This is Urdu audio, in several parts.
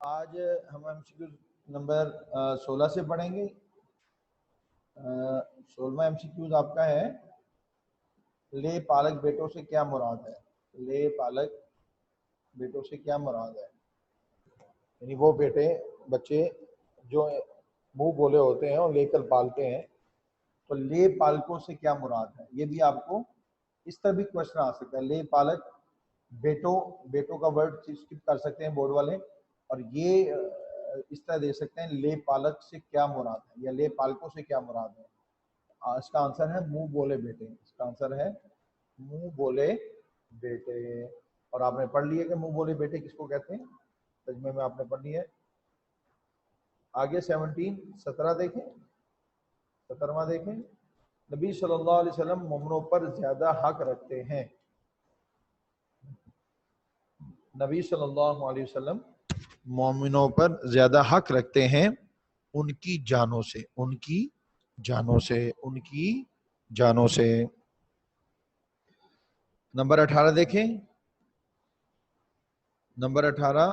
آج ہم MCQ نمبر 16 سے پڑھیں گے۔ 16واں MCQ آپ کا ہے، لے پالک بیٹوں سے کیا مراد ہے؟ لے پالک بیٹوں سے کیا مراد ہے؟ یعنی وہ بچے جو منہ بولے ہوتے ہیں اور لے کر پالتے ہیں، تو لے پالکوں سے کیا مراد ہے؟ یہ بھی آپ کو اس طرح بھی کوشچن آ سکتا ہے۔ لے پالک بیٹوں کا ورڈ اسکپ کر سکتے ہیں بورڈ والے، اور یہ اس طرح دے سکتے ہیں لے پالک سے کیا مراد ہے یا لے پالکوں سے کیا مراد ہے۔ اس کا آنسر ہے منہ بولے بیٹے۔ اس کا آنسر ہے منہ بولے بیٹے۔ اور آپ نے پڑھ لیا کہ منہ بولے بیٹے کس کو کہتے ہیں، ترجمے میں آپ نے پڑھ لیا ہے۔ آگے 17 دیکھیں، 17واں دیکھیں۔ نبی صلی اللہ علیہ وسلم مومنوں پر زیادہ حق رکھتے ہیں۔ نبی صلی اللہ علیہ وسلم مومنوں پر زیادہ حق رکھتے ہیں ان کی جانوں سے، ان کی جانوں سے، ان کی جانوں سے۔ نمبر 18 دیکھیں، نمبر 18،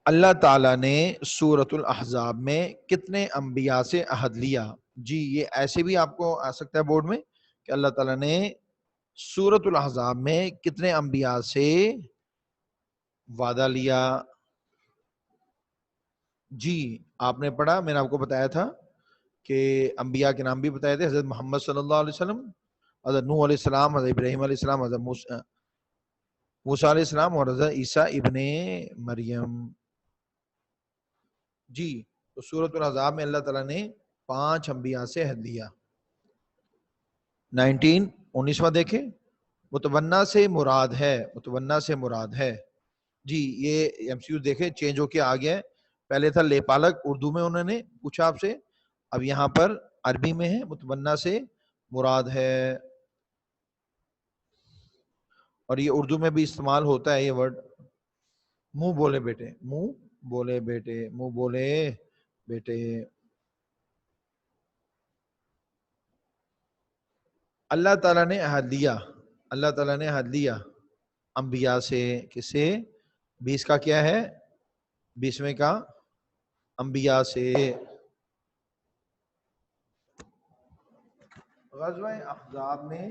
اللہ تعالیٰ نے سورۃ الاحزاب میں کتنے انبیاء سے عہد لیا؟ جی یہ ایسے بھی آپ کو آ سکتا ہے بورڈ میں کہ اللہ تعالیٰ نے سورۃ الاحزاب میں کتنے انبیاء سے وعدہ لیا۔ جی آپ نے پڑھا، میں نے آپ کو بتایا تھا کہ انبیاء کے نام بھی بتائے تھے، حضرت محمد صلی اللہ علیہ وسلم، حضرت نوح علیہ السلام، حضرت ابراہیم علیہ السلام، حضرت موسیٰ علیہ السلام اور حضرت عیسیٰ ابن مریم۔ جی تو سورۃ الاحزاب میں اللہ تعالیٰ نے 5 انبیاء سے عہد لیا۔ 19واں دیکھیں، متبنہ سے مراد ہے، متبنہ سے مراد ہے۔ جی یہ MCQ دیکھیں چینج ہو کے آ گیا ہے، پہلے تھا لے پالک، اردو میں انہوں نے پوچھا آپ سے، اب یہاں پر عربی میں ہے متبنہ سے مراد ہے، اور یہ اردو میں بھی استعمال ہوتا ہے یہ ورڈ، منہ بولے بیٹے، منہ بولے بیٹے، منہ بولے بیٹے۔ اللہ تعالیٰ نے عہد لیا، اللہ تعالیٰ نے عہد لیا انبیاء سے، کس سے؟ 20 کا کیا ہے، 20ویں کا انبیاء سے۔ غزوہ احزاب میں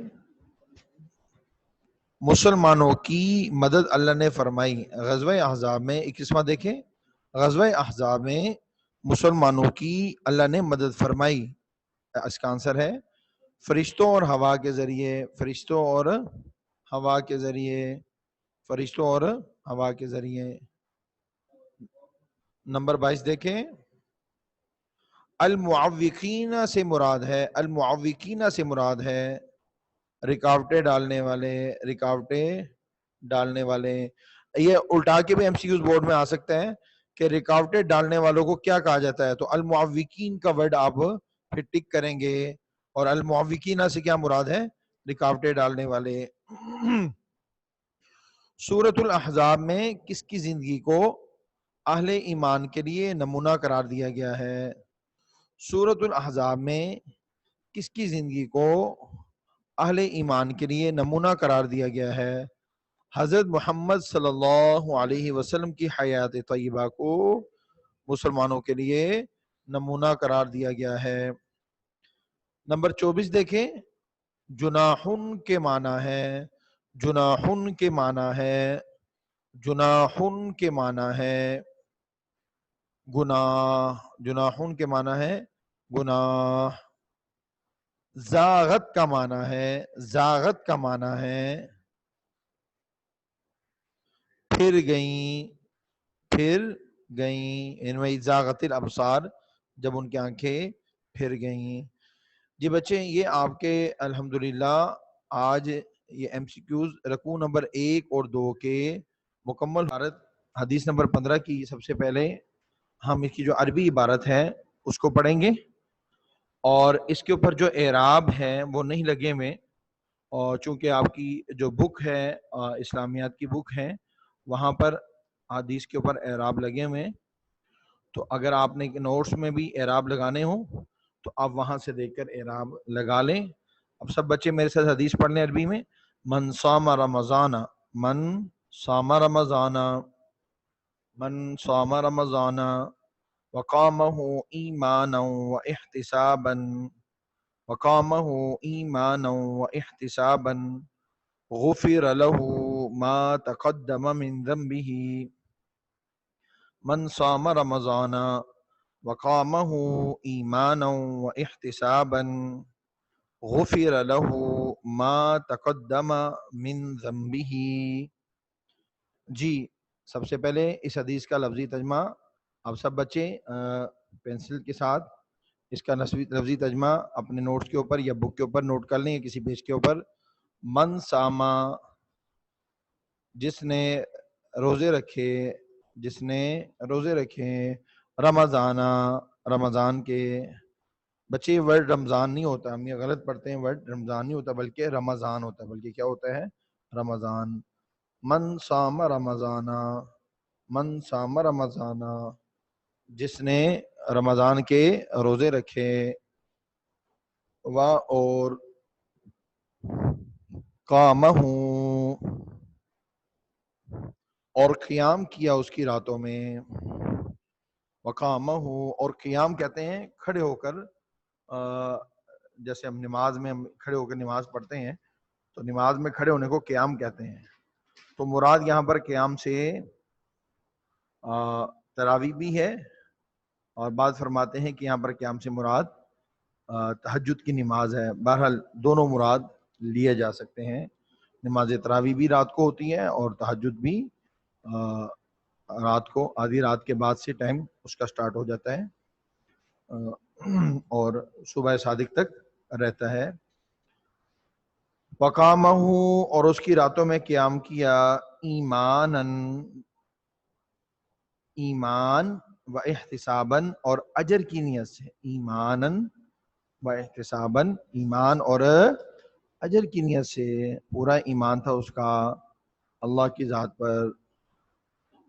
مسلمانوں کی مدد اللہ نے فرمائی۔ غزوہ احزاب میں 21واں دیکھیں، غزوہ احزاب میں مسلمانوں کی اللہ نے مدد فرمائی۔ اس کا آنسر ہے فرشتوں اور ہوا کے ذریعے، فرشتوں اور ہوا کے ذریعے، فرشتوں اور ہوا کے ذریعے۔ نمبر 22 دیکھیں، المعوقین سے مراد ہے، المعوقین سے مراد ہے رکاوٹیں ڈالنے والے، رکاوٹیں ڈالنے والے۔ یہ الٹا کے بھی MCQs بورڈ میں آ سکتا ہے کہ رکاوٹیں ڈالنے والوں کو کیا کہا جاتا ہے، تو المعوقین کا ورڈ آپ پھر ٹک کریں گے، اور المعوقین سے کیا مراد ہے، رکاوٹیں ڈالنے والے۔ سورۃ الاحزاب میں کس کی زندگی کو اہل ایمان کے لیے نمونہ قرار دیا گیا ہے؟ سورۃ الاحزاب میں کس کی زندگی کو اہل ایمان کے لیے نمونہ قرار دیا گیا ہے؟ حضرت محمد صلی اللہ علیہ وسلم کی حیات طیبہ کو مسلمانوں کے لیے نمونہ قرار دیا گیا ہے۔ نمبر 24 دیکھیں، جناحن کے معنی ہے، جناحن کے معنی ہے، جناحن کے معنی ہے گناہ، جناحن کے معنی ہے گناہ۔ زاغت کا معنی ہے، زاغت کا معنی ہے پھر گئیں، پھر گئیں، ان میں زاغت الابصار، جب ان کی آنکھیں پھر گئیں۔ جی بچے یہ آپ کے الحمدللہ آج یہ MCQs رکوع نمبر 1 اور 2 کے مکمل عبارت حدیث نمبر 15 کی سب سے پہلے ہم اس کی جو عربی عبارت ہے اس کو پڑھیں گے، اور اس کے اوپر جو اعراب ہیں وہ نہیں لگے ہوئے، اور چونکہ آپ کی جو بک ہے اسلامیات کی بک ہے وہاں پر حدیث کے اوپر اعراب لگے ہوئے ہیں، تو اگر آپ نے نوٹس میں بھی اعراب لگانے ہوں تو آپ وہاں سے دیکھ کر اعراب لگا لیں۔ اب سب بچے میرے ساتھ حدیث پڑھ لیں عربی میں، من صام رمضان، من صام رمضان من صام رمضان وقامه ایمانا واحتسابا وقامه ایمانا واحتسابا غفر له ما تقدم من ذنبه من صام رمضان وقامه ایمانا واحتسابا غفر له ما تقدم من ذنبه۔ جی سب سے پہلے اس حدیث کا لفظی ترجمہ اب سب بچے پینسل کے ساتھ اس کا لفظی ترجمہ اپنے نوٹس کے اوپر یا بک کے اوپر نوٹ کر لیں یا کسی پیج کے اوپر۔ من ساما جس نے روزے رکھے، جس نے روزے رکھے، رمضان کے بچے ورڈ رمضان نہیں ہوتا، ہم یہ غلط پڑھتے ہیں، ورڈ رمضان نہیں ہوتا بلکہ رمضان ہوتا ہے، بلکہ کیا ہوتا ہے؟ رمضان۔ من صام رمضان، من صام رمضان جس نے رمضان کے روزے رکھے، اور قامہ اور قیام کیا اس کی راتوں میں، وقامہ اور قیام کہتے ہیں کھڑے ہو کر، جیسے ہم نماز میں کھڑے ہو کر نماز پڑھتے ہیں تو نماز میں کھڑے ہونے کو قیام کہتے ہیں۔ تو مراد یہاں پر قیام سے تراویح بھی ہے، اور بعض فرماتے ہیں کہ یہاں پر قیام سے مراد تہجد کی نماز ہے۔ بہرحال دونوں مراد لیے جا سکتے ہیں، نماز تراویح بھی رات کو ہوتی ہے اور تہجد بھی رات کو، آدھی رات کے بعد سے ٹائم اس کا سٹارٹ ہو جاتا ہے اور صبح صادق تک رہتا ہے۔ وقامہ اور اس کی راتوں میں قیام کیا، ایمان و احتساباً اور اجر کی نیت سے، ایماناً و احتساباً ایمان اور اجر کی نیت سے، پورا ایمان تھا اس کا اللہ کی ذات پر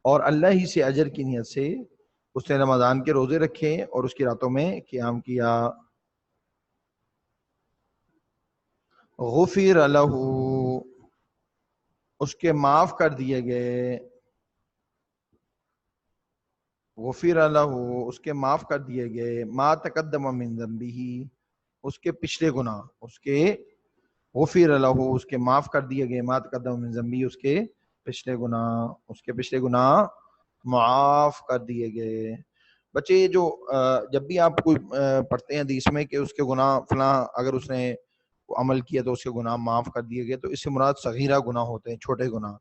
اور اللہ ہی سے اجر کی نیت سے اس نے رمضان کے روزے رکھے اور اس کی راتوں میں قیام کیا۔ غفر لہ اس کے معاف کر دیے گئے، غفر لہ اس کے معاف کر دیے گئے، ما تقدم من ذنبہ اس کے پچھلے گناہ، اس کے غفر لہ اس کے معاف کر دیے گئے، ما تقدم من ذنبہ اس کے پچھلے گناہ، اس کے پچھلے گناہ معاف کر دیے گئے۔ بچے جو جب بھی آپ کوئی پڑھتے ہیں حدیث میں کہ اس کے گناہ فلاں اگر اس نے عمل کیا تو اس کے گناہ معاف کر دیے گئے، تو اس سے مراد صغیرہ گناہ ہوتے ہیں، چھوٹے گناہ،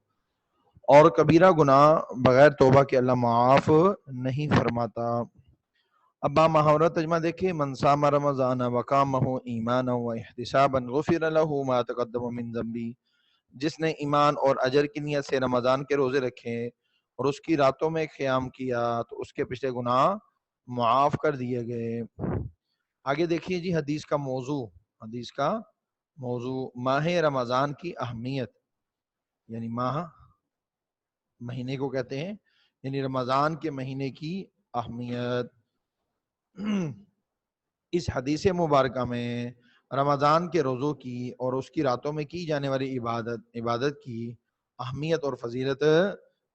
اور کبیرہ گناہ بغیر توبہ کے اللہ معاف نہیں فرماتا۔ اب محاورہ ترجمہ دیکھیں، من صام رمضان وقامہ ایمانا و احتسابا غفر لہ ما تقدم من ذنبہ جس نے ایمان اور اجر کی نیت سے رمضان کے روزے رکھے اور اس کی راتوں میں قیام کیا تو اس کے پچھلے گناہ معاف کر دیے گئے۔ آگے دیکھیے جی حدیث کا موضوع، حدیث کا موضوع ماہ رمضان کی اہمیت، یعنی ماہ مہینے کو کہتے ہیں، یعنی رمضان کے مہینے کی اہمیت۔ اس حدیث مبارکہ میں رمضان کے روزوں کی اور اس کی راتوں میں کی جانے والی عبادت کی اہمیت اور فضیلت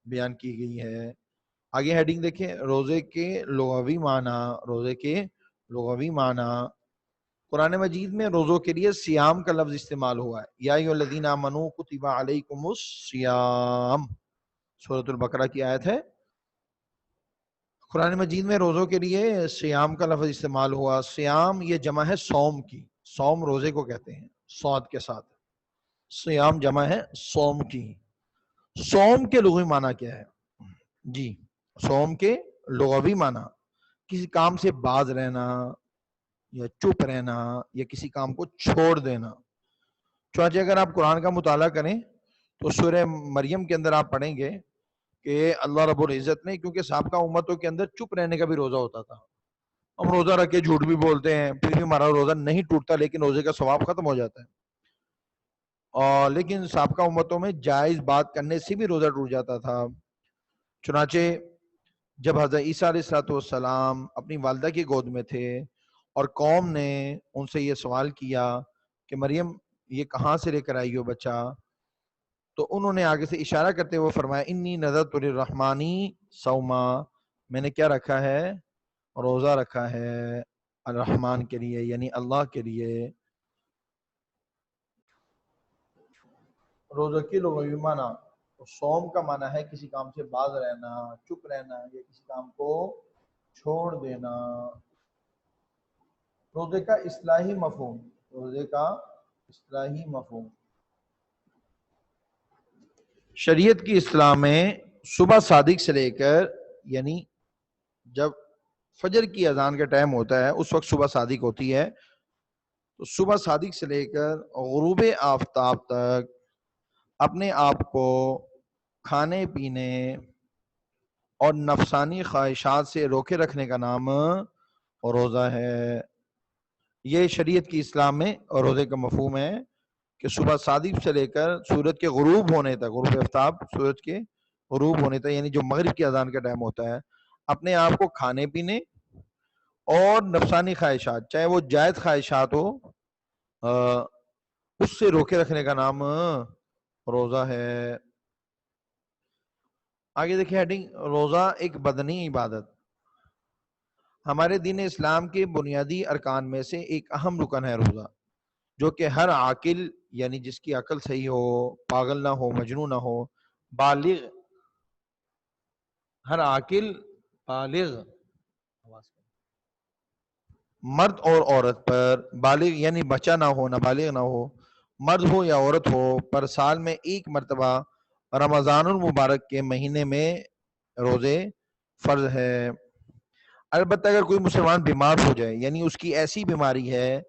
بیان کی گئی ہے۔ آگے ہیڈنگ دیکھیں، روزے کے لغوی معنی، روزے کے لغوی معنی۔ قرآن مجید میں روزوں کے لیے سیام کا لفظ استعمال ہوا ہے، یا ایھا الذین آمنوا کتب علیکم الصیام، سورۃ البقرہ کی آیت ہے۔ قرآن مجید میں روزوں کے لیے سیام کا لفظ استعمال ہوا۔ سیام یہ جمع ہے صوم کی، صوم روزے کو کہتے ہیں صاد کے ساتھ، سیام جمع ہے صوم کی۔ صوم کے لغوی معنی کیا ہے؟ جی صوم کے لغوی معنی کسی کام سے باز رہنا یا چپ رہنا یا کسی کام کو چھوڑ دینا۔ چنانچہ اگر آپ قرآن کا مطالعہ کریں تو سورہ مریم کے اندر آپ پڑھیں گے کہ اللہ رب العزت نے، کیونکہ سابقہ امتوں کے اندر چپ رہنے کا بھی روزہ ہوتا تھا، ہم روزہ رکھ کے جھوٹ بھی بولتے ہیں پھر بھی ہمارا روزہ نہیں ٹوٹتا، لیکن روزے کا ثواب ختم ہو جاتا ہے، اور لیکن سابقہ امتوں میں جائز بات کرنے سے بھی روزہ ٹوٹ جاتا تھا۔ چنانچہ جب حضرت عیسیٰ علیہ السلام اپنی والدہ کی گود میں تھے اور قوم نے ان سے یہ سوال کیا کہ مریم یہ کہاں سے لے کر آئی ہو بچہ، تو انہوں نے آگے سے اشارہ کرتے ہوئے فرمایا انی نذرت للرحمانی صوما، میں نے کیا رکھا ہے؟ روزہ رکھا ہے الرحمن کے لیے، یعنی اللہ کے لیے۔ روزہ کی لغوی معنی، صوم کا معنی ہے کسی کام سے باز رہنا، چپ رہنا، یا کسی کام کو چھوڑ دینا۔ روزے کا اصطلاحی مفہوم، روزے کا اصطلاحی مفہوم شریعت کی اصطلاح میں صبح صادق سے لے کر، یعنی جب فجر کی اذان کا ٹائم ہوتا ہے اس وقت صبح صادق ہوتی ہے، تو صبح صادق سے لے کر غروب آفتاب تک اپنے آپ کو کھانے پینے اور نفسانی خواہشات سے روکے رکھنے کا نام روزہ ہے۔ یہ شریعت کی اسلام میں روزے کا مفہوم ہے کہ صبح صادق سے لے کر سورج کے غروب ہونے تک، غروب آفتاب سورج کے غروب ہونے تک، یعنی جو مغرب کی اذان کا ٹائم ہوتا ہے، اپنے آپ کو کھانے پینے اور نفسانی خواہشات، چاہے وہ جائز خواہشات ہو، اس سے روکے رکھنے کا نام روزہ ہے۔ آگے دیکھیں ہیڈنگ، روزہ ایک بدنی عبادت۔ ہمارے دین اسلام کے بنیادی ارکان میں سے ایک اہم رکن ہے روزہ، جو کہ ہر عاقل، یعنی جس کی عقل صحیح ہو، پاگل نہ ہو، مجنون نہ ہو، بالغ، ہر عاقل بالغ مرد اور عورت پر، بالغ یعنی بچہ نہ ہو، نابالغ نہ ہو، مرد ہو یا عورت ہو، پر سال میں ایک مرتبہ رمضان المبارک کے مہینے میں روزے فرض ہے۔ البتہ اگر کوئی مسلمان بیمار ہو جائے، یعنی اس کی ایسی بیماری ہے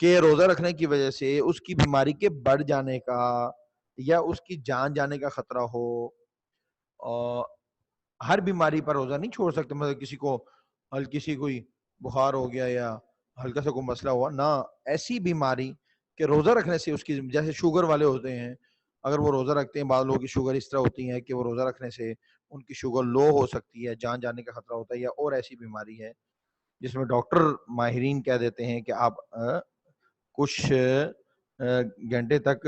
کہ روزہ رکھنے کی وجہ سے اس کی بیماری کے بڑھ جانے کا یا اس کی جان جانے کا خطرہ ہو، اور ہر بیماری پر روزہ نہیں چھوڑ سکتے، مطلب کسی کو ہلکی سی کوئی بخار ہو گیا یا ہلکا سا کوئی مسئلہ ہوا نہ، ایسی بیماری کہ روزہ رکھنے سے اس کی، جیسے شوگر والے ہوتے ہیں، اگر وہ روزہ رکھتے ہیں، بعض لوگوں کی شوگر اس طرح ہوتی ہے کہ وہ روزہ رکھنے سے ان کی شوگر لو ہو سکتی ہے، جان جانے کا خطرہ ہوتا ہے، یا اور ایسی بیماری ہے جس میں ڈاکٹر ماہرین کہہ دیتے ہیں کہ آپ کچھ گھنٹے تک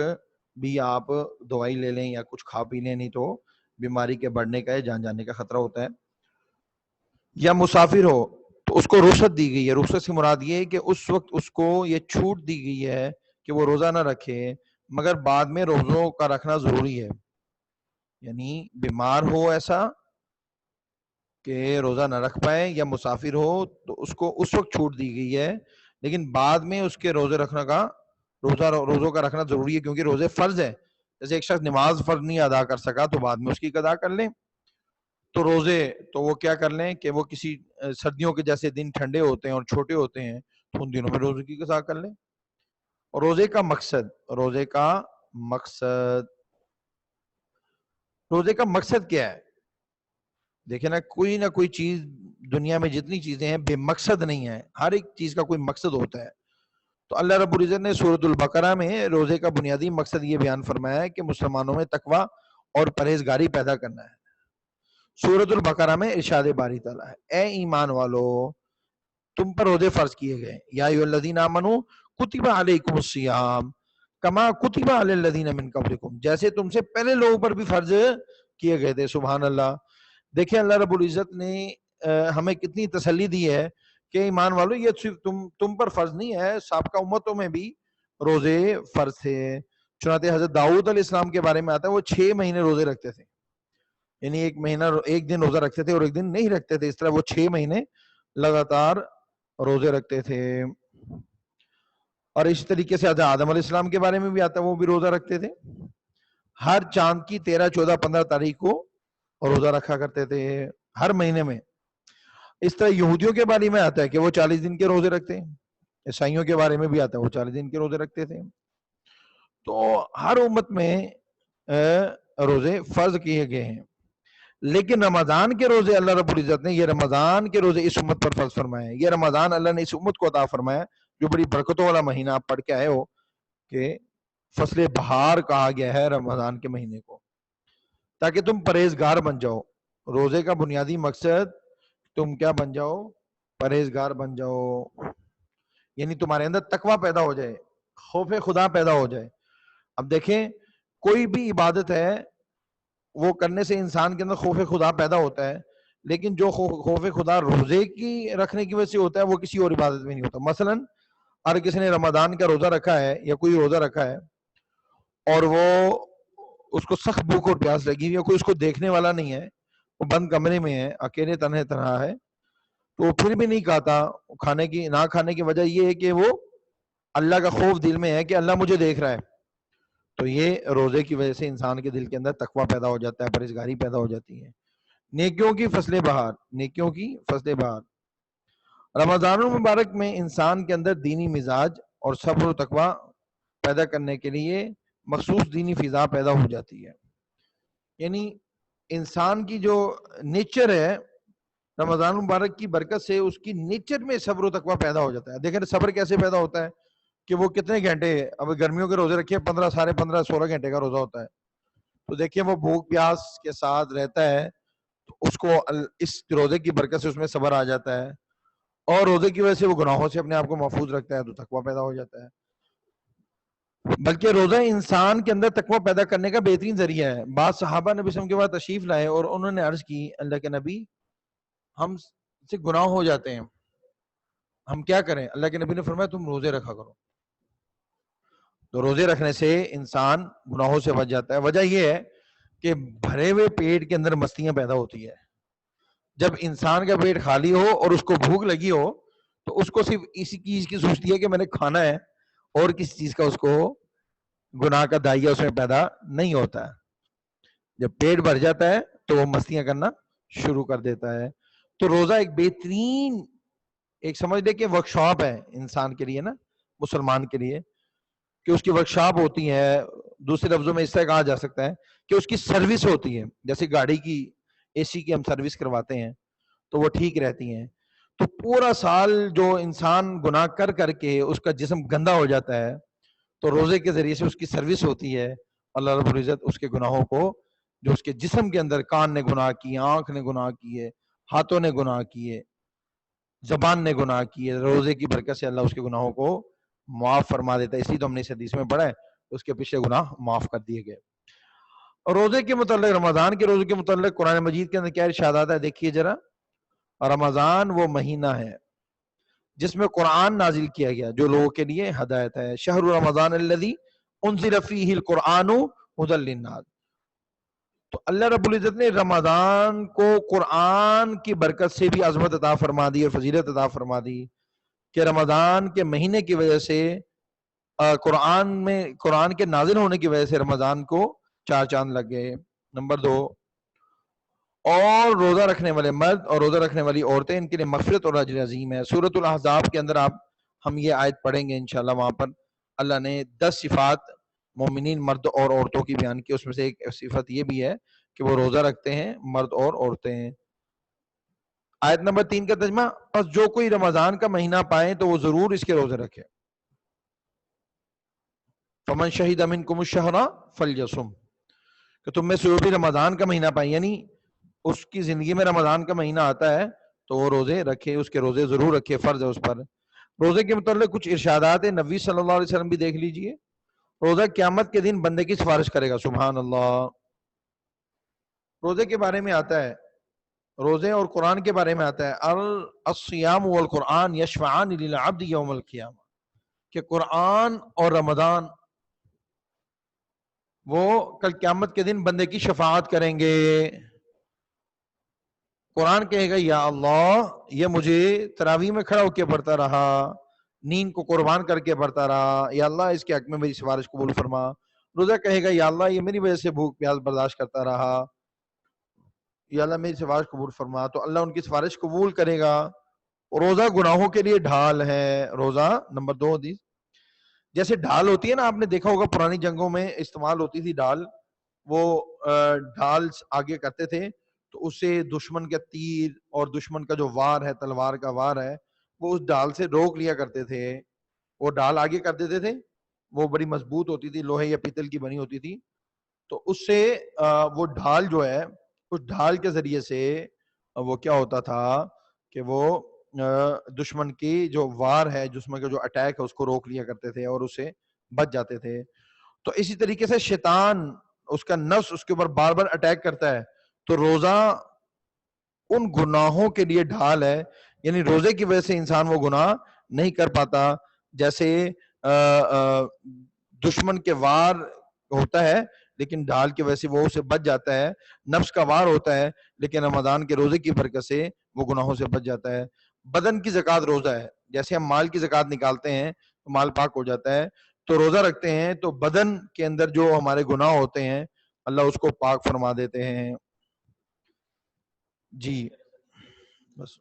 بھی آپ دوائی لے لیں یا کچھ کھا پی لیں، نہیں تو بیماری کے بڑھنے کا یا جان جانے کا خطرہ ہوتا ہے۔ یا مسافر ہو تو اس کو رخصت دی گئی ہے، رخصت سے مراد یہ ہے کہ اس وقت اس کو یہ چھوٹ دی گئی ہے کہ وہ روزہ نہ رکھے، مگر بعد میں روزوں کا رکھنا ضروری ہے، یعنی بیمار ہو ایسا کہ روزہ نہ رکھ پائے یا مسافر ہو تو اس کو اس وقت چھوٹ دی گئی ہے، لیکن بعد میں اس کے روزے رکھنے کا، روزوں کا رکھنا ضروری ہے، کیونکہ روزے فرض ہے۔ جیسے ایک شخص نماز فرض نہیں ادا کر سکا تو بعد میں اس کی قضا کر لیں، تو روزے تو وہ کیا کر لیں کہ وہ کسی سردیوں کے جیسے دن ٹھنڈے ہوتے ہیں اور چھوٹے ہوتے ہیں تو ان دنوں میں روزے کی قضا کر لیں۔ اور روزے کا مقصد، روزے کا مقصد، روزے کا مقصد کیا ہے؟ دیکھیں نا، کوئی نہ کوئی چیز دنیا میں جتنی چیزیں ہیں بے مقصد نہیں ہے، ہر ایک چیز کا کوئی مقصد ہوتا ہے۔ تو اللہ رب العزت نے سورۃ البقرہ میں روزے کا بنیادی مقصد یہ بیان فرمایا ہے کہ مسلمانوں میں تقوی اور پرہیزگاری پیدا کرنا ہے۔ سورۃ البقرہ میں ارشاد باری تعالیٰ ہے، اے ایمان والو تم پر روزے فرض کیے گئے، یا ایھا الذین آمنوا کتب علیکم الصیام کما کتب علی الذین من قبلکم، جیسے تم سے پہلے لوگوں پر بھی فرض کیے گئے تھے۔ سبحان اللہ۔ دیکھیں اللہ رب العزت نے ہمیں کتنی تسلی دی ہے کہ ایمان والو یہ صرف تم پر فرض نہیں ہے، سابقہ امتوں میں بھی روزے فرض تھے۔ چنانچہ حضرت داؤد علیہ السلام کے بارے میں آتا ہے وہ 6 مہینے روزے رکھتے تھے، یعنی ایک مہینہ ایک دن روزہ رکھتے تھے اور ایک دن نہیں رکھتے تھے، اس طرح وہ 6 مہینے لگاتار روزے رکھتے تھے۔ اور اس طریقے سے حضرت آدم علیہ السلام کے بارے میں بھی آتا ہے وہ بھی روزہ رکھتے تھے، ہر چاند کی 13، 14، 15 تاریخ کو روزہ رکھا کرتے تھے ہر مہینے میں۔ اس طرح یہودیوں کے بارے میں آتا ہے کہ وہ 40 دن کے روزے رکھتے ہیں، عیسائیوں کے بارے میں بھی آتا ہے وہ 40 دن کے روزے رکھتے تھے۔ تو ہر امت میں روزے فرض کیے گئے ہیں، لیکن رمضان کے روزے اللہ رب العزت نے، یہ رمضان کے روزے اس امت پر فرض فرمائے ہیں۔ یہ رمضان اللہ نے اس امت کو عطا فرمایا جو بڑی برکتوں والا مہینہ، آپ پڑھ کے آئے ہو کہ فصل بہار کہا گیا ہے رمضان کے مہینے کو، تاکہ تم پرہیزگار بن جاؤ۔ روزے کا بنیادی مقصد تم کیا بن جاؤ؟ پرہیزگار بن جاؤ، یعنی تمہارے اندر تقوی پیدا ہو جائے، خوف خدا پیدا ہو جائے۔ اب دیکھیں کوئی بھی عبادت ہے وہ کرنے سے انسان کے اندر خوف خدا پیدا ہوتا ہے، لیکن جو خوف خدا روزے کی رکھنے کی وجہ سے ہوتا ہے وہ کسی اور عبادت میں نہیں ہوتا. مثلا اگر کسی نے رمضان کا روزہ رکھا ہے یا کوئی روزہ رکھا ہے اور وہ اس کو سخت بھوک اور پیاس لگی یا کوئی اس کو دیکھنے والا نہیں ہے، وہ بند کمرے میں ہے، اکیلے تنہا ہے، تو پھر بھی نہیں کھاتا. نہ کھانے کی وجہ یہ ہے کہ وہ اللہ کا خوف دل میں ہے کہ اللہ مجھے دیکھ رہا ہے. تو یہ روزے کی وجہ سے انسان کے دل کے اندر تقویٰ پیدا ہو جاتا ہے، پرہیزگاری پیدا ہو جاتی ہے. نیکیوں کی فصل بہار، نیکیوں کی فصل بہار. رمضان المبارک میں انسان کے اندر دینی مزاج اور صبر و تقویٰ پیدا کرنے کے لیے مخصوص دینی فضا پیدا ہو جاتی ہے. یعنی انسان کی جو نیچر ہے رمضان مبارک کی برکت سے اس کی نیچر میں صبر و تقویٰ پیدا ہو جاتا ہے. دیکھیں صبر کیسے پیدا ہوتا ہے کہ وہ کتنے گھنٹے، اب گرمیوں کے روزے رکھے 15 ساڑھے 15 16 گھنٹے کا روزہ ہوتا ہے، تو دیکھیں وہ بھوک پیاس کے ساتھ رہتا ہے، تو اس کو اس روزے کی برکت سے اس میں صبر آ جاتا ہے، اور روزے کی وجہ سے وہ گناہوں سے اپنے آپ کو محفوظ رکھتا ہے تو تقویٰ پیدا ہو جاتا ہے. بلکہ روزہ انسان کے اندر تقویٰ پیدا کرنے کا بہترین ذریعہ ہے. بعض صحابہ نبی صلی اللہ علیہ وسلم کے بعد تشریف لائے اور انہوں نے عرض کی، اللہ کے نبی ہم سے گناہ ہو جاتے ہیں، ہم کیا کریں؟ اللہ کے نبی نے فرمایا تم روزے رکھا کرو. تو روزے رکھنے سے انسان گناہوں سے بچ جاتا ہے. وجہ یہ ہے کہ بھرے ہوئے پیٹ کے اندر مستیاں پیدا ہوتی ہے. جب انسان کا پیٹ خالی ہو اور اس کو بھوک لگی ہو تو اس کو صرف اسی چیز کی سوچتی ہے کہ میں نے کھانا ہے، اور کسی چیز کا اس کو گناہ کا دائیا اس میں پیدا نہیں ہوتا ہے. جب پیٹ بھر جاتا ہے تو وہ مستیاں کرنا شروع کر دیتا ہے. تو روزہ ایک بہترین، ایک سمجھ لے کہ ورکشاپ ہے انسان کے لیے نا، مسلمان کے لیے، کہ اس کی ورکشاپ ہوتی ہے. دوسرے لفظوں میں اس طرح کہا جا سکتا ہے کہ اس کی سروس ہوتی ہے. جیسے گاڑی کی اے سی کی ہم سروس کرواتے ہیں تو وہ ٹھیک رہتی ہیں. تو پورا سال جو انسان گناہ کر کے اس کا جسم گندا ہو جاتا ہے، تو روزے کے ذریعے سے اس کی سروس ہوتی ہے. اللہ رب العزت اس کے گناہوں کو، جو اس کے جسم کے اندر کان نے گناہ کیے، آنکھ نے گناہ کیے، ہاتھوں نے گناہ کیے، زبان نے گناہ کیے، روزے کی برکت سے اللہ اس کے گناہوں کو معاف فرما دیتا ہے. اسی تو ہم نے اس حدیث میں پڑھا ہے، اس کے پیچھے گناہ معاف کر دیے گئے. اور روزے کے متعلق، رمضان کے روزے کے متعلق قرآن مجید کے اندر کیا ارشادات ہے دیکھیے ذرا. رمضان وہ مہینہ ہے جس میں قرآن نازل کیا گیا جو لوگوں کے لیے ہدایت ہے. شہر رمضان الذی انزل فیہ القرآن ھدی للناس. تو اللہ رب العزت نے رمضان کو قرآن کی برکت سے بھی عظمت عطا فرما دی اور فضیلت عطا فرما دی کہ رمضان کے مہینے کی وجہ سے قرآن کے نازل ہونے کی وجہ سے رمضان کو 4 چاند لگ گئے. نمبر 2، اور روزہ رکھنے والے مرد اور روزہ رکھنے والی عورتیں، ان کے لیے مغفرت اور اجر عظیم ہے. سورۃ الاحزاب کے اندر ہم یہ آیت پڑھیں گے انشاءاللہ. وہاں پر اللہ نے 10 صفات مومنین مرد اور عورتوں کی بیان کی. اس میں سے ایک صفت یہ بھی ہے کہ وہ روزہ رکھتے ہیں، مرد اور عورتیں ہیں. آیت نمبر 3 کا ترجمہ، پس جو کوئی رمضان کا مہینہ پائے تو وہ ضرور اس کے روزے رکھے. فمن شہد منکم الشہر فلیصم، کہ تم میں سے جو بھی رمضان کا مہینہ پائے، یعنی اس کی زندگی میں رمضان کا مہینہ آتا ہے تو وہ روزے رکھے، اس کے روزے ضرور رکھے، فرض ہے اس پر. روزے کے متعلق کچھ ارشادات نبی صلی اللہ علیہ وسلم بھی دیکھ لیجئے. روزہ قیامت کے دن بندے کی سفارش کرے گا. سبحان اللہ. روزے کے بارے میں آتا ہے، روزے اور قرآن کے بارے میں آتا ہے، الصیام والقرآن یشفعان للعبد یوم القیامہ، کہ قرآن اور رمضان وہ کل قیامت کے دن بندے کی شفاعت کریں گے. قرآن کہے گا یا اللہ یہ مجھے تراویح میں کھڑا ہو کے پڑھتا رہا، نیند کو قربان کر کے پڑھتا رہا، یا اللہ اس کے حق میں میری سفارش قبول فرما. روزہ کہے گا یا اللہ یہ میری وجہ سے بھوک پیاس برداشت کرتا رہا، یا اللہ میری سفارش قبول فرما. تو اللہ ان کی سفارش قبول کرے گا. روزہ گناہوں کے لیے ڈھال ہے. روزہ نمبر 2 حدیث، جیسے ڈھال ہوتی ہے نا، آپ نے دیکھا ہوگا پرانی جنگوں میں استعمال ہوتی تھی ڈھال، وہ ڈھال آگے کرتے تھے تو اس سے دشمن کا تیر اور دشمن کا جو وار ہے، تلوار کا وار ہے، وہ اس ڈھال سے روک لیا کرتے تھے. وہ ڈھال آگے کر دیتے تھے، وہ بڑی مضبوط ہوتی تھی، لوہے یا پیتل کی بنی ہوتی تھی. تو اس سے وہ ڈھال جو ہے، اس ڈھال کے ذریعے سے وہ کیا ہوتا تھا کہ وہ دشمن کی جو وار ہے، دشمن کا جو اٹیک ہے، اس کو روک لیا کرتے تھے اور اسے بچ جاتے تھے. تو اسی طریقے سے شیطان اس کا نفس اس کے اوپر بار بار اٹیک کرتا ہے، تو روزہ ان گناہوں کے لیے ڈھال ہے، یعنی روزے کی وجہ سے انسان وہ گناہ نہیں کر پاتا، جیسے دشمن کے وار ہوتا ہے لیکن ڈھال کی وجہ سے وہ اسے بچ جاتا ہے، نفس کا وار ہوتا ہے لیکن رمضان کے روزے کی برکت سے وہ گناہوں سے بچ جاتا ہے۔ بدن کی زکوٰۃ روزہ ہے، جیسے ہم مال کی زکوٰۃ نکالتے ہیں تو مال پاک ہو جاتا ہے، تو روزہ رکھتے ہیں تو بدن کے اندر جو ہمارے گناہ ہوتے ہیں اللہ اس کو پاک فرما دیتے ہیں۔ جی بس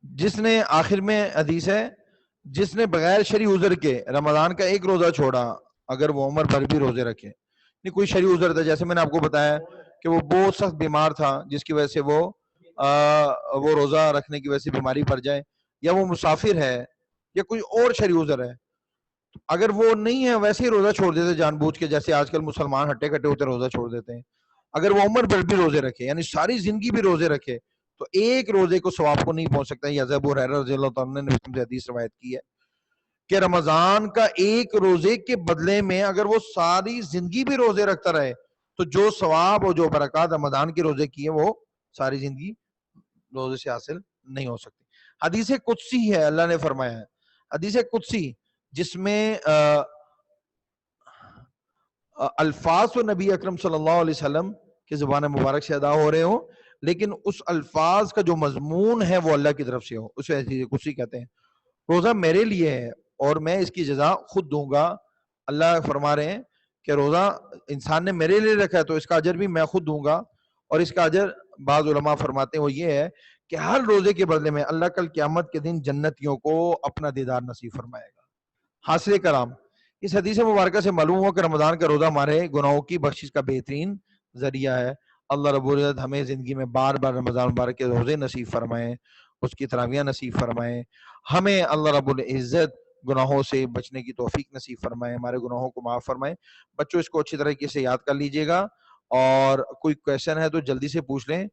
جس نے، آخر میں حدیث ہے، جس نے بغیر شرعی عذر کے رمضان کا ایک روزہ چھوڑا اگر وہ عمر بھر بھی روزے رکھے، نہیں کوئی شرعی عذر تھا، جیسے میں نے آپ کو بتایا کہ وہ بہت سخت بیمار تھا جس کی وجہ سے وہ روزہ رکھنے کی وجہ سے بیماری پڑ جائے، یا وہ مسافر ہے یا کوئی اور شرعی عذر ہے، اگر وہ نہیں ہے ویسے ہی روزہ چھوڑ دیتے جان بوجھ کے، جیسے آج کل مسلمان ہٹے کٹے ہوتے روزہ چھوڑ دیتے ہیں، اگر وہ عمر بھر بھی روزے رکھے یعنی ساری زندگی بھی روزے رکھے تو ایک روزے کو ثواب کو نہیں پہنچ سکتا۔ یہ ابو ہریرہ رضی اللہ تعالیٰ نے سے حدیث روایت کی ہے کہ رمضان کا ایک روزے کے بدلے میں اگر وہ ساری زندگی بھی روزے رکھتا رہے تو جو ثواب اور جو برکات رمضان کے روزے کی ہے وہ ساری زندگی روزے سے حاصل نہیں ہو سکتی۔ حدیث قدسی ہے، اللہ نے فرمایا ہے حدیث قدسی جس میں الفاظ تو نبی اکرم صلی اللہ علیہ وسلم کی زبان مبارک سے ادا ہو رہے ہوں لیکن اس الفاظ کا جو مضمون ہے وہ اللہ کی طرف سے ہو، اسے حدیث قدسی کہتے ہیں۔ روزہ میرے لیے ہے اور میں اس کی جزا خود دوں گا، اللہ فرما رہے ہیں کہ روزہ انسان نے میرے لیے رکھا ہے تو اس کا اجر بھی میں خود دوں گا، اور اس کا اجر بعض علماء فرماتے ہیں وہ یہ ہے کہ ہر روزے کے بدلے میں اللہ کل قیامت کے دن جنتیوں کو اپنا دیدار نصیب فرمائے گا۔ حاصل کرام، اس حدیث مبارکہ سے معلوم ہو کہ رمضان کا روزہ ہمارے گناہوں کی بخشش کا بہترین ذریعہ ہے۔ اللہ رب العزت ہمیں زندگی میں بار بار رمضان مبارک کے روزے نصیب فرمائیں، اس کی تراویحیں نصیب فرمائیں، ہمیں اللہ رب العزت گناہوں سے بچنے کی توفیق نصیب فرمائیں، ہمارے گناہوں کو معاف فرمائیں۔ بچوں اس کو اچھی طریقے سے یاد کر لیجئے گا، اور کوئی کویشچن ہے تو جلدی سے پوچھ لیں۔